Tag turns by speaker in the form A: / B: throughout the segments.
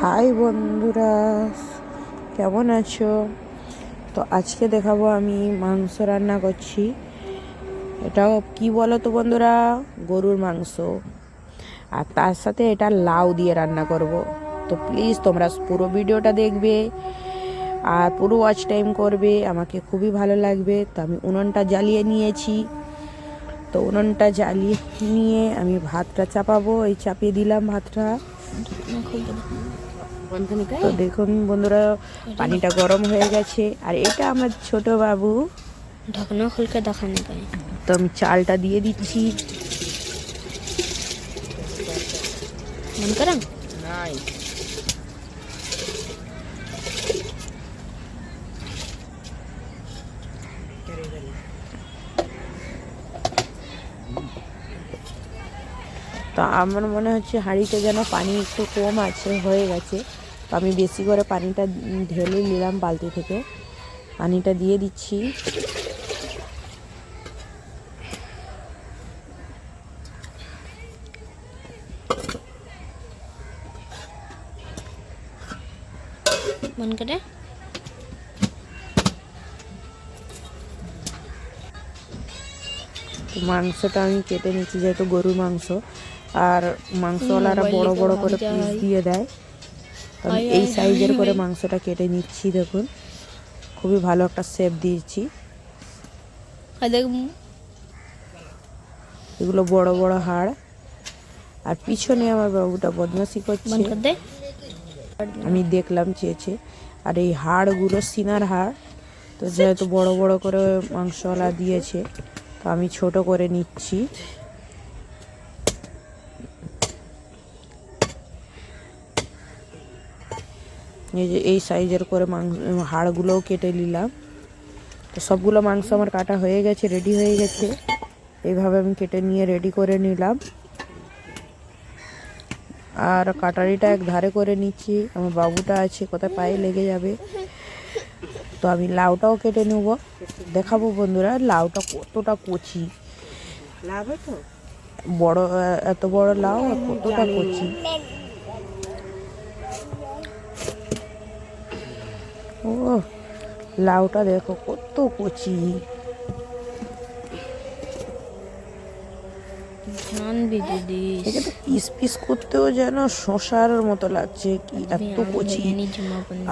A: High বন্ধুরা, কেমন আছো? তো আজকে দেখাবো আমি মাংস রান্না করছি। এটা কি বলো তো বন্ধুরা, গরুর মাংস। আর তার সাথে এটা লাউ দিয়ে রান্না করব। তো প্লিজ তোমরা পুরো ভিডিওটা দেখবে আর পুরো ওয়াচ টাইম করবে, আমাকে খুবই ভালো লাগবে। তো আমি উনুনটা জ্বালিয়ে নিয়েছি। তো উনুনটা জ্বালিয়ে নিয়ে আমি ভাতটা চাপাবো। এই চাপিয়ে দিলাম ভাতটা। তো দেখুন বন্ধুরা, পানিটা গরম হয়ে গেছে। আর এটা আমার ছোট বাবু।
B: ঢাকনা খুলকে দেখানে পাই।
A: তো আমি চালটা দিয়ে দিচ্ছি।
B: মন করাম
A: তো আমার মনে হচ্ছে হাঁড়িতে যেন পানি একটু কম আছে, হয়ে গেছে। তো আমি বেশি করে পানিটা ঢেলে নিলাম বালতি থেকে। পানিটা দিয়ে দিচ্ছি।
B: মন করে
A: তো মাংসটা আমি কেটে নিচ্ছি, যেহেতু গরুর মাংস। আর মাংসওয়ালারা বড় বড় করে পিস দিয়ে দেয়। তো আমি এই সাইজের করে মাংসটা কেটে নিচ্ছি। দেখুন, খুবই ভালো একটা শেপ দিয়েছি। এগুলো বড় বড় হাড়। আর পিছনে আমার বাবুটা বদমাশি করছে, আমি দেখলাম চেয়েছে। আর এই হাড়গুলো সিনার হাড়। তো যেহেতু বড় বড় করে মাংসওয়ালা দিয়েছে, তো আমি ছোট করে নিচ্ছি। এই যে এই সাইজের করে হাড়গুলোও কেটে নিলাম। তো সবগুলো মাংস আমার কাটা হয়ে গেছে, রেডি হয়ে গেছে। এইভাবে আমি কেটে নিয়ে রেডি করে নিলাম। আর কাটারিটা এক ধারে করে নিচ্ছি, আমার বাবুটা আছে, কোথায় পায়ে লেগে যাবে। তো আমি লাউটাও কেটে নেব, দেখাবো বন্ধুরা লাউটা কতটা কচি। বড়, এত বড় লাউ আর কতটা কচি। ও, লাউটা দেখো কত কচি। এটা তো পিস পিস করতেও যেন শশার মতো লাগছে, কি এত কচি।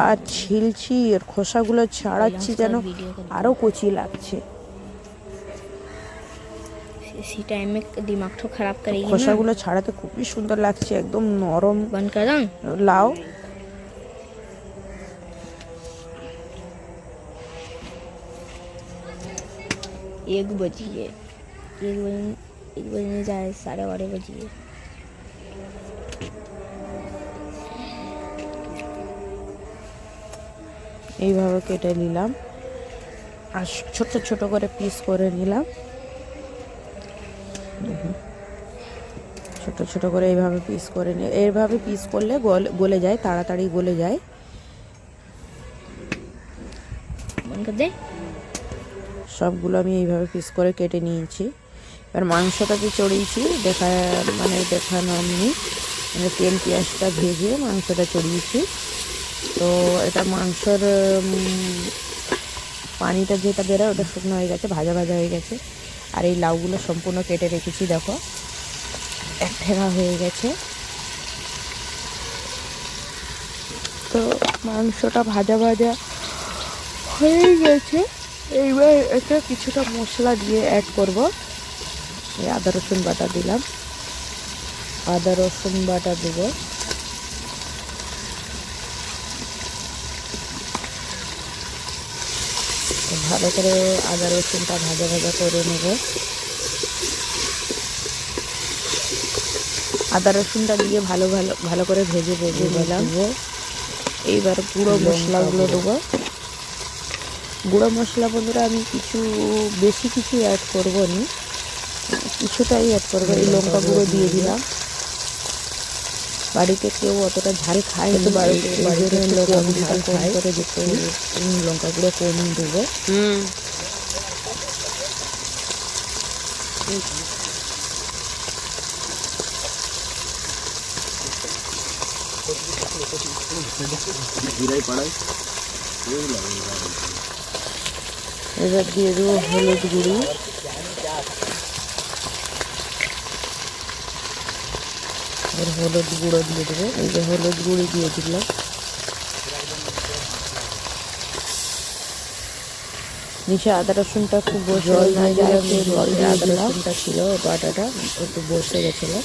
A: আর ছিলছি আর খোসাগুলো ছাড়াচ্ছি, যেন আরো কচি লাগছে। খোসাগুলো ছাড়াতে খুবই সুন্দর লাগছে, একদম নরম লাউ।
B: एक बजिए एक बजने जाए 12:30 बजिए।
A: এইভাবে কেটে নিলাম আর ছোট ছোট করে পিস করে নিলাম। ছোট ছোট করে এইভাবে পিস করে নিয়ে, এইভাবে পিস করলে গলে যায়, তাড়াতাড়ি গলে যায়। সবগুলো আমি এইভাবে পিস করে কেটে নিয়েছি। এবার মাংসটাকে চড়িয়েছি, দেখানো আমি মানে তেল পেঁয়াজটা ভেজে মাংসটা চড়িয়েছি। তো এটা মাংসর পানিটা যেটা বেরোয় ওটা শুকনো হয়ে গেছে, ভাজা ভাজা হয়ে গেছে। আর এই লাউগুলো সম্পূর্ণ কেটে রেখেছি, দেখো এক ঠেকা হয়ে গেছে। তো মাংসটা ভাজা ভাজা হয়ে গেছে। এইবার এটা কিছুটা মশলা দিয়ে অ্যাড করব। এই আদা রসুন বাটা দিলাম, আদা রসুন বাটা দেব। ভালো করে আদা রসুনটা ভাজা ভাজা করে নেব। আদা রসুনটা দিয়ে ভালো করে ভেজে নিলাম। এইবার গুঁড়ো মশলাগুলো দেবো। গুঁড়ো মশলা বন্ধুরা আমি বেশি কিছু অ্যাড করবো না, কিছুটাই অ্যাড করবো। এই লঙ্কা গুঁড়ো দিয়ে দিলাম। বাড়িতে কেউ অতটা ঝাল খায় না, বাড়িতে ঝাল কম করে দিতে লঙ্কা গুঁড়ো কম দেবো। এবার দিয়ে দেবো হলুদ গুঁড়ি, এবার হলুদ গুঁড়ো দিয়ে দেবো। এই যে হলুদ গুঁড়ি দিয়ে দিলাম। নিচে আদা রসুনটা খুব জল না যায়, জল দিয়ে আদা রসুনটা ছিল বাটাটা একটু বসে গেছিলো,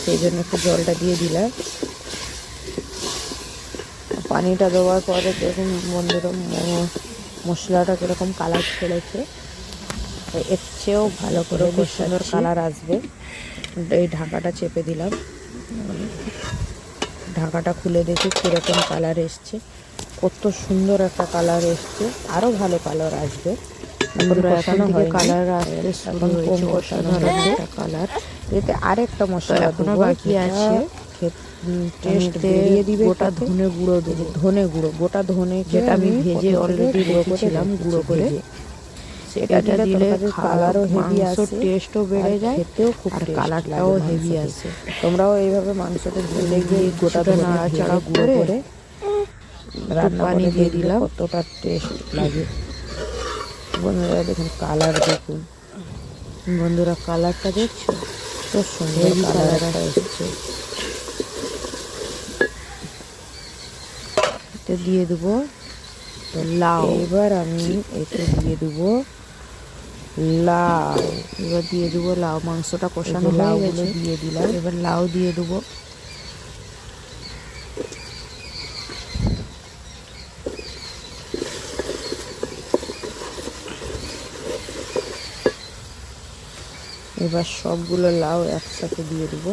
A: সেই জন্য একটু জলটা দিয়ে দিলাম। পানিটা দেওয়ার পরে দেখুন বন্ধুরা মশলাটা কীরকম কালার ছেড়েছে, এর চেয়েও ভালো করে খুব সুন্দর কালার আসবে। এই ঢাকাটা চেপে দিলাম, ঢাকাটা খুলে দেখি কীরকম কালার এসছে। কত সুন্দর একটা কালার এসছে, আরও ভালো কালার আসবে। কালার আসতে এখন কম কষানো হয়েছে কালার। এতে আরেকটা মশলা এখনো বাকি আছে, টেস্ট বেরিয়ে দিবে। গোটা ধনে গুঁড়ো দেবো, ধনে গুঁড়ো, গোটা ধনে যেটা আমি ভেজে অলরেডি রেখেছিলাম গুঁড়ো করে। সেটা দিলে কালারও হেভি আসে, টেস্টও বেড়ে যায়, খেতেও খুব কালারটাও হেভি আসে। তোমরাও এইভাবে মাংসটা ভেজে গিয়ে গোটা নাড়াচাড়া গুঁড়ো করে রান্না পানি দিয়ে দিলাম, কতটা টেস্ট লাগে। বন্ধুরা দেখুন কালার, দেখুন বন্ধুরা কালারটা দেখছো, তো সুন্দর কালারটা এসছে। এতে দিয়ে দেবো লাউ। এবার আমি এতে দিয়ে দেবো লাউ, এবার দিয়ে দেবো লাউ। মাংসটা কষানো হয়ে গেছে, দিয়ে দিলাম। এবার লাউ দিয়ে দেবো। এবার সবগুলো লাউ একসাথে দিয়ে দেবো।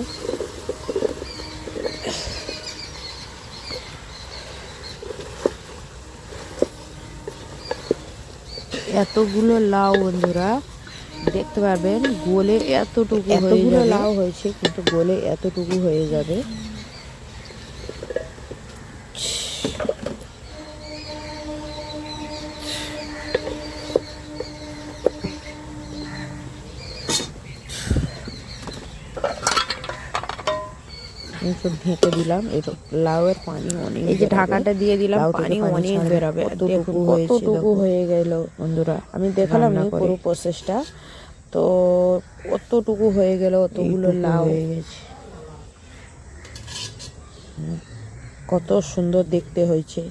A: এতগুলো লাউ বন্ধুরা দেখতে পারবেন গোলে এতগুলো লাউ হয়েছে, কিন্তু গোলে এতটুকু হয়ে যাবে। ঢেকে দিলাম। লাউয়ের পানি অনেক, এই যে ঢাকাটা দিয়ে দিলাম, পানি অনেক বেরোবে। কতটুকু হয়ে গেল বন্ধুরা, আমি দেখালাম না পুরো প্রসেসটা। তো অতটুকু হয়ে গেল, অতগুলো লাউ হয়ে গেছে। কত সুন্দর দেখতে হয়েছে।